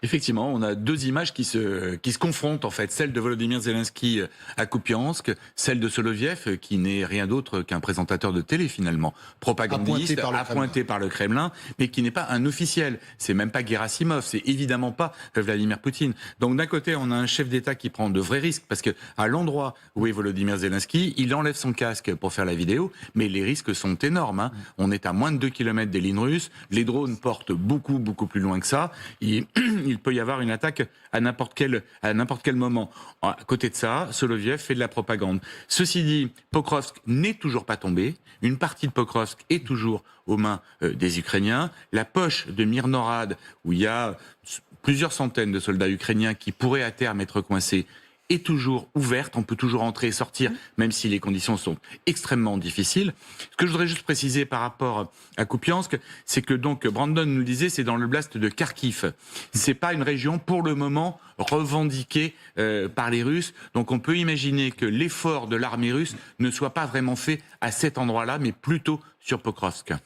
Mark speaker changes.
Speaker 1: Effectivement, on a deux images qui se confrontent en fait, celle de Volodymyr Zelensky à Kupiansk, celle de Soloviev qui n'est rien d'autre qu'un présentateur de télé finalement,
Speaker 2: Appointé
Speaker 1: propagandiste,
Speaker 2: par le Kremlin.
Speaker 1: appointé par le Kremlin, mais qui n'est pas un officiel. C'est même pas Gerasimov, c'est évidemment pas Vladimir Poutine. Donc d'un côté, on a un chef d'État qui prend de vrais risques parce que à l'endroit où est Volodymyr Zelensky, il enlève son casque pour faire la vidéo, mais les risques sont énormes. Hein. On est à moins de 2 kilomètres des lignes russes, les drones portent beaucoup plus loin que ça. Il peut y avoir une attaque à n'importe quel moment. À côté de ça, Soloviev fait de la propagande. Ceci dit, Pokrovsk n'est toujours pas tombé. Une partie de Pokrovsk est toujours aux mains des Ukrainiens. La poche de Mirnorad, où il y a plusieurs centaines de soldats ukrainiens qui pourraient à terme être coincés, est toujours ouverte, on peut toujours entrer et sortir, même si les conditions sont extrêmement difficiles. Ce que je voudrais juste préciser par rapport à Kupiansk, c'est que donc Brandon nous le disait, c'est dans l'oblast de Kharkiv. C'est pas une région pour le moment revendiquée par les Russes, donc on peut imaginer que l'effort de l'armée russe ne soit pas vraiment fait à cet endroit-là, mais plutôt sur Pokrovsk.